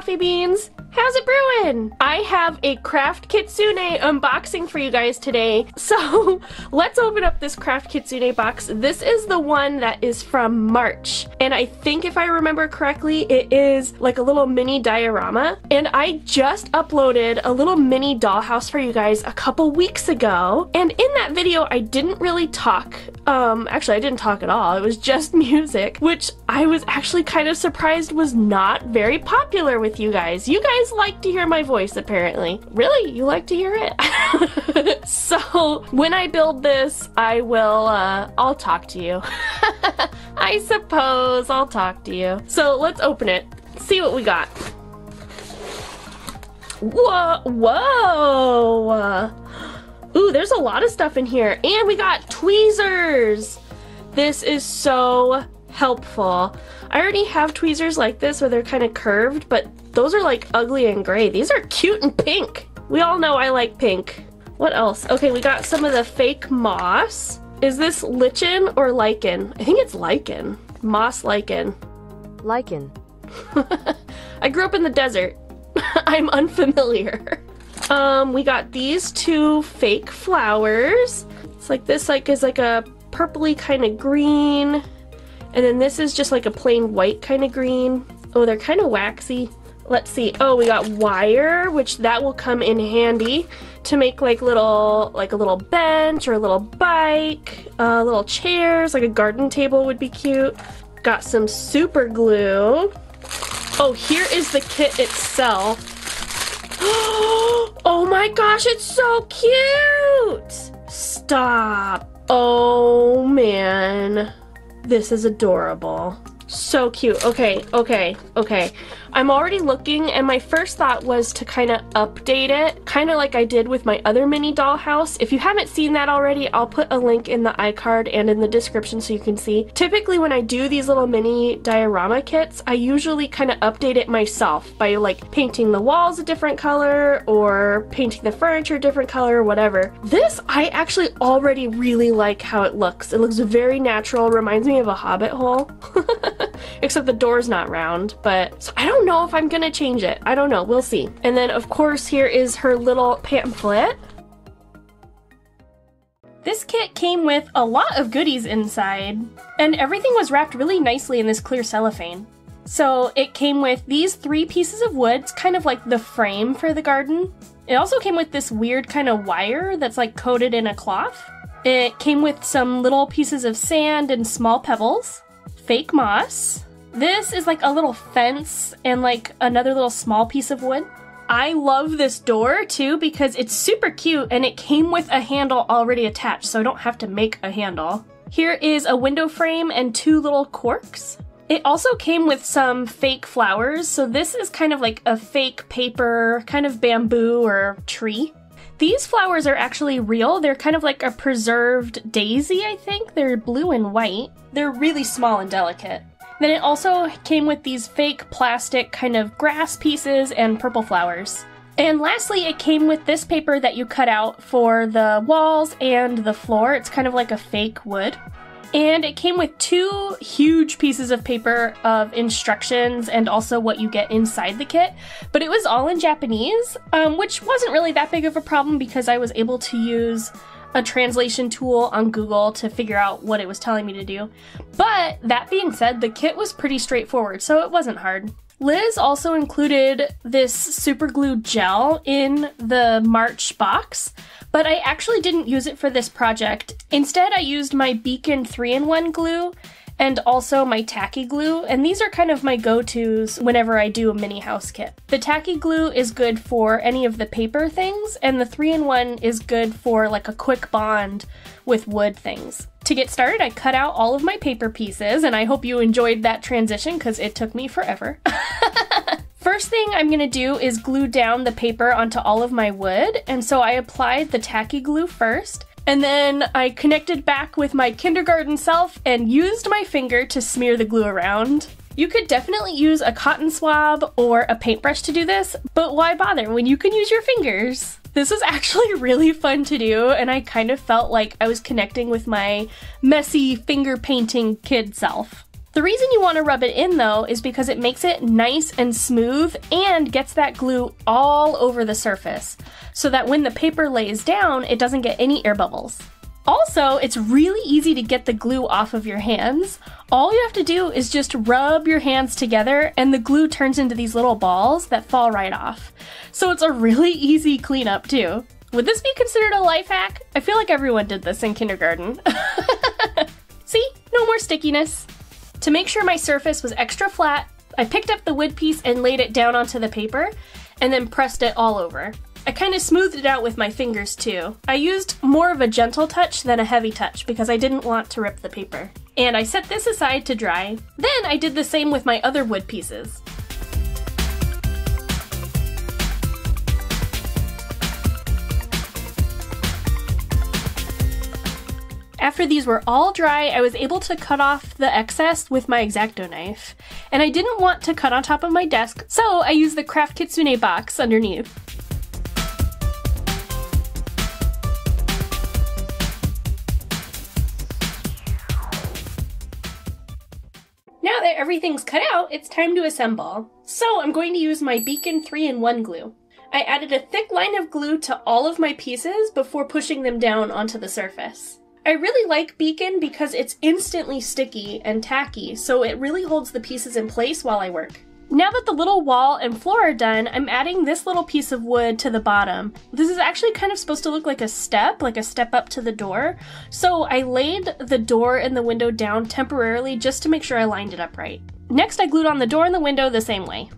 coffee beans. How's it brewing? I have a Craft Kitsune unboxing for you guys today. So let's open up this Craft Kitsune box. This is the one that is from March. And I think if I remember correctly, it is like a little mini diorama. And I just uploaded a little mini dollhouse for you guys a couple weeks ago. And in that video, I didn't really talk. Actually, I didn't talk at all. It was just music, which I was actually kind of surprised was not very popular with you guys. You guys like to hear my voice, apparently. Really? You like to hear it? So when I build this, I will, I'll talk to you. I suppose I'll talk to you. So let's open it. See what we got. Whoa! Whoa! Ooh, there's a lot of stuff in here. And we got tweezers! This is so helpful. I already have tweezers like this where they're kind of curved, but those are like ugly and gray. These are cute and pink. We all know I like pink. What else? Okay, we got some of the fake moss. Is this lichen or lichen? I think it's lichen. Moss lichen. Lichen. I grew up in the desert. I'm unfamiliar. We got these two fake flowers. It's like this is like a purpley kind of green. And then this is just like a plain white kind of green. Oh, they're kind of waxy. Let's see. Oh, we got wire, which that will come in handy to make like a little bench or a little bike, little chairs, like a garden table would be cute. Got some super glue. Oh, here is the kit itself. Oh my gosh, it's so cute! Stop. Oh man. This is adorable. So cute. Okay. I'm already looking, and my first thought was to kind of update it, kind of like I did with my other mini dollhouse. If you haven't seen that already, I'll put a link in the iCard and in the description so you can see. Typically when I do these little mini diorama kits, I usually kind of update it myself by like painting the walls a different color or painting the furniture a different color or whatever. This, I actually already really like how it looks. It looks very natural, reminds me of a Hobbit hole. Except the door's not round, but so I don't know if I'm gonna change it. I don't know, we'll see. And then of course here is her little pamphlet. This kit came with a lot of goodies inside, and everything was wrapped really nicely in this clear cellophane. So it came with these 3 pieces of wood, it's kind of like the frame for the garden. It also came with this weird kind of wire that's like coated in a cloth. It came with some little pieces of sand and small pebbles. Fake moss. This is like a little fence and like another little small piece of wood. I love this door too because it's super cute and it came with a handle already attached, so I don't have to make a handle. Here is a window frame and 2 little corks. It also came with some fake flowers, so this is kind of like a fake paper, kind of bamboo or tree. These flowers are actually real. They're kind of like a preserved daisy, I think. They're blue and white. They're really small and delicate. Then it also came with these fake plastic kind of grass pieces and purple flowers. And lastly, it came with this paper that you cut out for the walls and the floor. It's kind of like a fake wood. And it came with 2 huge pieces of paper of instructions and also what you get inside the kit. But it was all in Japanese, which wasn't really that big of a problem because I was able to use a translation tool on Google to figure out what it was telling me to do. But that being said, the kit was pretty straightforward, so it wasn't hard. Liz also included this super glue gel in the March box, but I actually didn't use it for this project. Instead, I used my Beacon 3-in-1 glue and also my tacky glue, and these are kind of my go-tos whenever I do a mini house kit. The tacky glue is good for any of the paper things, and the 3-in-1 is good for like a quick bond with wood things. To get started, I cut out all of my paper pieces, and I hope you enjoyed that transition because it took me forever. First thing I'm gonna do is glue down the paper onto all of my wood, and so I applied the tacky glue first, and then I connected back with my kindergarten self and used my finger to smear the glue around. You could definitely use a cotton swab or a paintbrush to do this, but why bother when you can use your fingers? This was actually really fun to do, and I kind of felt like I was connecting with my messy finger painting kid self. The reason you want to rub it in though is because it makes it nice and smooth and gets that glue all over the surface so that when the paper lays down, it doesn't get any air bubbles. Also, it's really easy to get the glue off of your hands. All you have to do is just rub your hands together and the glue turns into these little balls that fall right off. So it's a really easy cleanup too. Would this be considered a life hack? I feel like everyone did this in kindergarten. See? No more stickiness. To make sure my surface was extra flat, I picked up the wood piece and laid it down onto the paper and then pressed it all over. I kind of smoothed it out with my fingers too. I used more of a gentle touch than a heavy touch because I didn't want to rip the paper. And I set this aside to dry. Then I did the same with my other wood pieces. After these were all dry, I was able to cut off the excess with my X-Acto knife. And I didn't want to cut on top of my desk, so I used the Craft Kitsune box underneath. Now that everything's cut out, it's time to assemble. So I'm going to use my Beacon 3-in-1 glue. I added a thick line of glue to all of my pieces before pushing them down onto the surface. I really like Beacon because it's instantly sticky and tacky, so it really holds the pieces in place while I work. Now that the little wall and floor are done, I'm adding this little piece of wood to the bottom. This is actually kind of supposed to look like a step up to the door. So I laid the door and the window down temporarily just to make sure I lined it up right. Next, I glued on the door and the window the same way.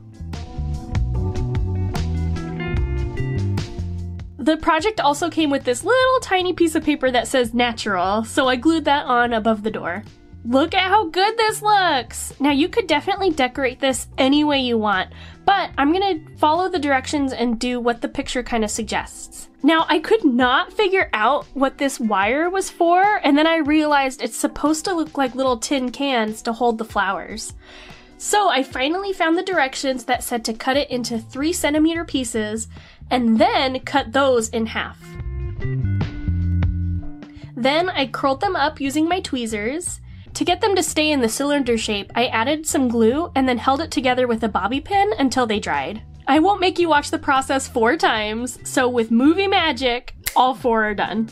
The project also came with this little tiny piece of paper that says natural, so I glued that on above the door. Look at how good this looks! Now you could definitely decorate this any way you want, but I'm gonna follow the directions and do what the picture kind of suggests. Now I could not figure out what this wire was for, and then I realized it's supposed to look like little tin cans to hold the flowers. So I finally found the directions that said to cut it into 3-centimeter pieces and then cut those in half. Then I curled them up using my tweezers. To get them to stay in the cylinder shape, I added some glue and then held it together with a bobby pin until they dried. I won't make you watch the process 4 times, so with movie magic, all 4 are done.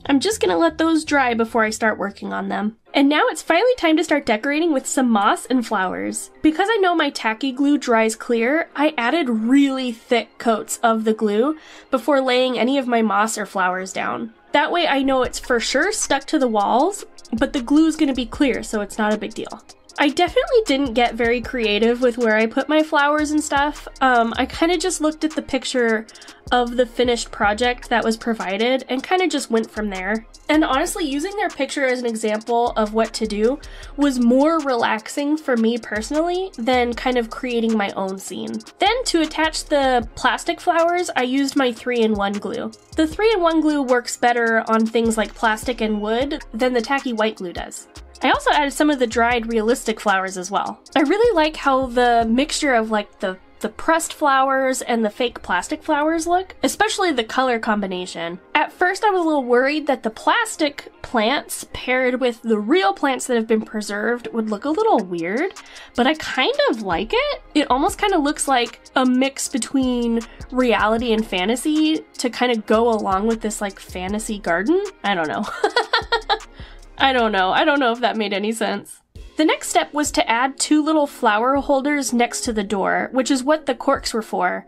I'm just gonna let those dry before I start working on them. And now it's finally time to start decorating with some moss and flowers. Because I know my tacky glue dries clear, I added really thick coats of the glue before laying any of my moss or flowers down. That way I know it's for sure stuck to the walls, but the glue is gonna be clear, so it's not a big deal. I definitely didn't get very creative with where I put my flowers and stuff. I kind of just looked at the picture of the finished project that was provided and kind of just went from there. And honestly, using their picture as an example of what to do was more relaxing for me personally than kind of creating my own scene. Then to attach the plastic flowers, I used my 3-in-1 glue. The 3-in-1 glue works better on things like plastic and wood than the tacky white glue does. I also added some of the dried realistic flowers as well. I really like how the mixture of like the pressed flowers and the fake plastic flowers look, especially the color combination. At first I was a little worried that the plastic plants paired with the real plants that have been preserved would look a little weird, but I kind of like it. It almost kind of looks like a mix between reality and fantasy to kind of go along with this like fantasy garden. I don't know. I don't know if that made any sense. The next step was to add 2 little flower holders next to the door, which is what the corks were for.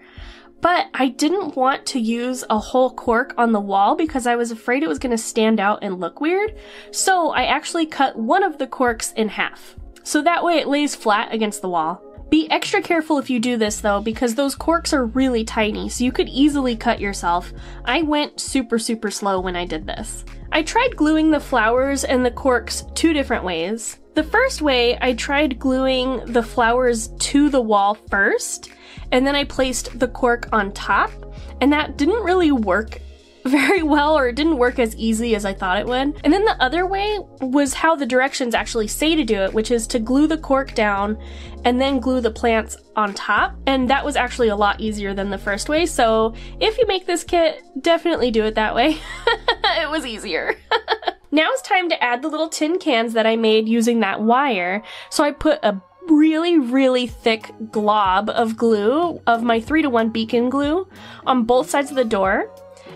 But I didn't want to use a whole cork on the wall because I was afraid it was going to stand out and look weird. So I actually cut one of the corks in half. So that way it lays flat against the wall. Be extra careful if you do this though, because those corks are really tiny, so you could easily cut yourself. I went super slow when I did this. I tried gluing the flowers and the corks 2 different ways. The first way, I tried gluing the flowers to the wall first, and then I placed the cork on top, and that didn't really work very well, or it didn't work as easy as I thought it would. And then the other way was how the directions actually say to do it, which is to glue the cork down and then glue the plants on top. And that was actually a lot easier than the first way. So if you make this kit, definitely do it that way. It was easier. Now it's time to add the little tin cans that I made using that wire. So I put a really thick glob of glue, of my 3-to-1 beacon glue, on both sides of the door.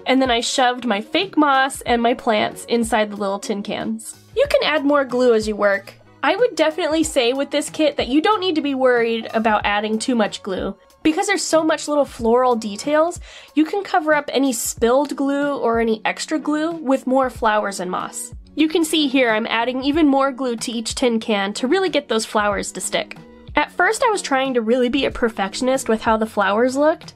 And then I shoved my fake moss and my plants inside the little tin cans. You can add more glue as you work. I would definitely say with this kit that you don't need to be worried about adding too much glue. Because there's so much little floral details, you can cover up any spilled glue or any extra glue with more flowers and moss. You can see here I'm adding even more glue to each tin can to really get those flowers to stick. At first I was trying to really be a perfectionist with how the flowers looked,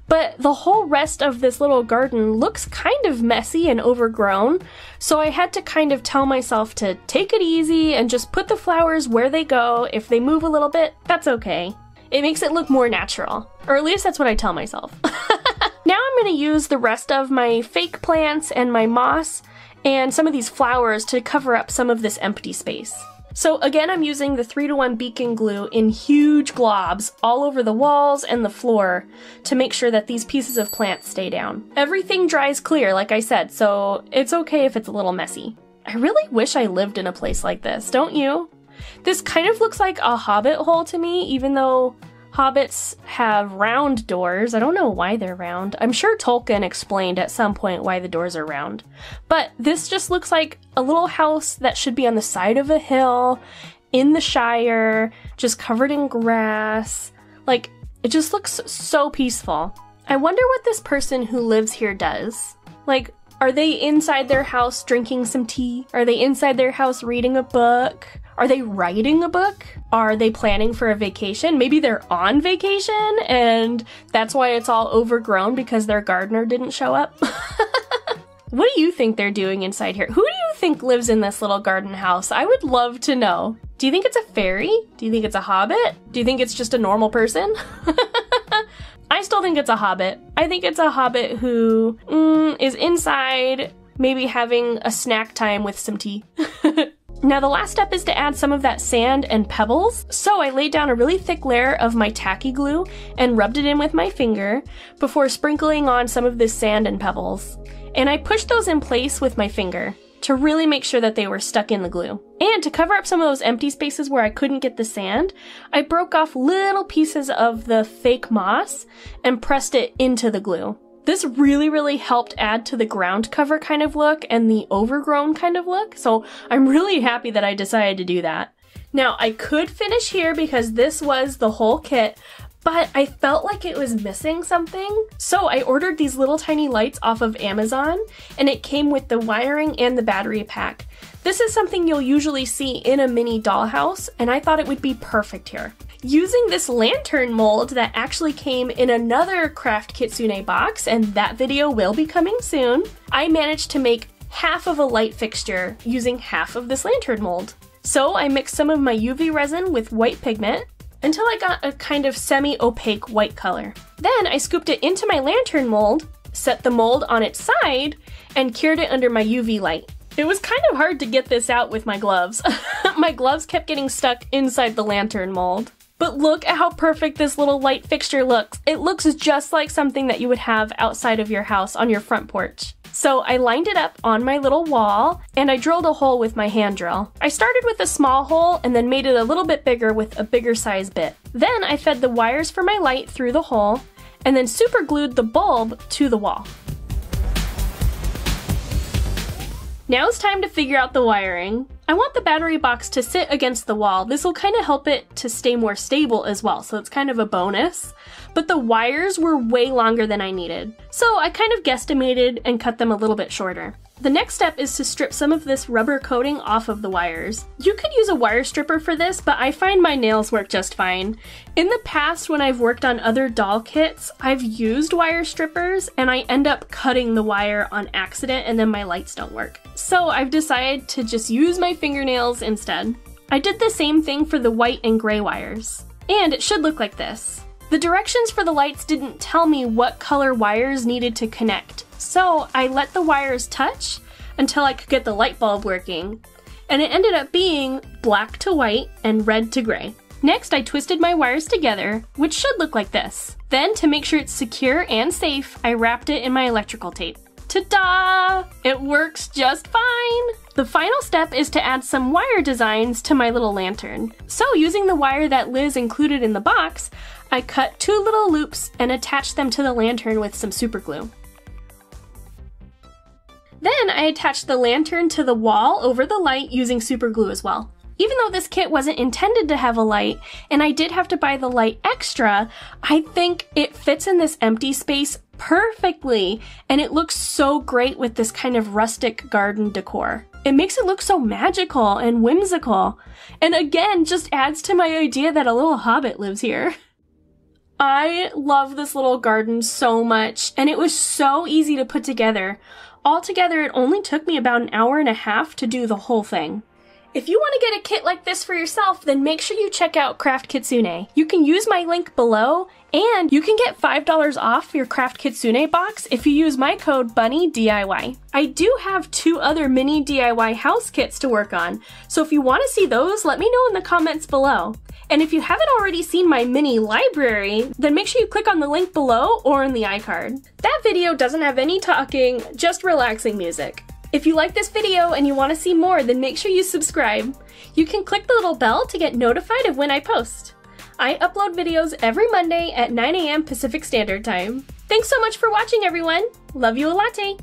but the whole rest of this little garden looks kind of messy and overgrown, so I had to kind of tell myself to take it easy and just put the flowers where they go. If they move a little bit, that's okay. It makes it look more natural, or at least that's what I tell myself. Now I'm going to use the rest of my fake plants and my moss and some of these flowers to cover up some of this empty space. So again, I'm using the 3-to-1 beacon glue in huge globs all over the walls and the floor to make sure that these pieces of plants stay down. Everything dries clear, like I said, so it's okay if it's a little messy. I really wish I lived in a place like this, don't you? This kind of looks like a Hobbit hole to me, even though Hobbits have round doors. I don't know why they're round. I'm sure Tolkien explained at some point why the doors are round. But this just looks like a little house that should be on the side of a hill, in the Shire, just covered in grass. Like, it just looks so peaceful. I wonder what this person who lives here does. Like, are they inside their house drinking some tea? Are they inside their house reading a book? Are they writing a book? Are they planning for a vacation? Maybe they're on vacation and that's why it's all overgrown because their gardener didn't show up. What do you think they're doing inside here? Who do you think lives in this little garden house? I would love to know. Do you think it's a fairy? Do you think it's a hobbit? Do you think it's just a normal person? I still think it's a hobbit. I think it's a hobbit who is inside, maybe having a snack time with some tea. Now the last step is to add some of that sand and pebbles. So I laid down a really thick layer of my tacky glue and rubbed it in with my finger before sprinkling on some of this sand and pebbles. And I pushed those in place with my finger to really make sure that they were stuck in the glue. And to cover up some of those empty spaces where I couldn't get the sand, I broke off little pieces of the fake moss and pressed it into the glue. This really helped add to the ground cover kind of look and the overgrown kind of look, so I'm really happy that I decided to do that. Now, I could finish here because this was the whole kit, but I felt like it was missing something. So I ordered these little tiny lights off of Amazon, and it came with the wiring and the battery pack. This is something you'll usually see in a mini dollhouse, and I thought it would be perfect here. Using this lantern mold that actually came in another Craft Kitsune box, and that video will be coming soon, I managed to make half of a light fixture using half of this lantern mold. So I mixed some of my UV resin with white pigment until I got a kind of semi-opaque white color. Then I scooped it into my lantern mold, set the mold on its side, and cured it under my UV light. It was kind of hard to get this out with my gloves. My gloves kept getting stuck inside the lantern mold. But look at how perfect this little light fixture looks. It looks just like something that you would have outside of your house on your front porch. So I lined it up on my little wall and I drilled a hole with my hand drill. I started with a small hole and then made it a little bit bigger with a bigger size bit. Then I fed the wires for my light through the hole and then super glued the bulb to the wall. Now it's time to figure out the wiring. I want the battery box to sit against the wall. This will kind of help it to stay more stable as well, so it's kind of a bonus. But the wires were way longer than I needed, so I kind of guesstimated and cut them a little bit shorter. The next step is to strip some of this rubber coating off of the wires. You could use a wire stripper for this, but I find my nails work just fine. In the past, when I've worked on other doll kits, I've used wire strippers and I end up cutting the wire on accident and then my lights don't work. So I've decided to just use my fingernails instead. I did the same thing for the white and gray wires. And it should look like this. The directions for the lights didn't tell me what color wires needed to connect. So I let the wires touch until I could get the light bulb working, and it ended up being black to white and red to gray. Next, I twisted my wires together, which should look like this. Then, to make sure it's secure and safe, I wrapped it in my electrical tape. Ta-da! It works just fine! The final step is to add some wire designs to my little lantern. So using the wire that Liz included in the box, I cut 2 little loops and attached them to the lantern with some super glue. Then I attached the lantern to the wall over the light using super glue as well. Even though this kit wasn't intended to have a light, and I did have to buy the light extra, I think it fits in this empty space perfectly, and it looks so great with this kind of rustic garden decor. It makes it look so magical and whimsical, and again, just adds to my idea that a little hobbit lives here. I love this little garden so much, and it was so easy to put together. Altogether, it only took me about an hour and a half to do the whole thing. If you want to get a kit like this for yourself, then make sure you check out Craft Kitsune. You can use my link below, and you can get $5 off your Craft Kitsune box if you use my code BunnieDIY. I do have 2 other mini DIY house kits to work on, so if you want to see those, let me know in the comments below. And if you haven't already seen my mini library, then make sure you click on the link below or in the iCard. That video doesn't have any talking, just relaxing music. If you like this video and you want to see more, then make sure you subscribe. You can click the little bell to get notified of when I post. I upload videos every Monday at 9 AM Pacific Standard Time. Thanks so much for watching, everyone. Love you a latte.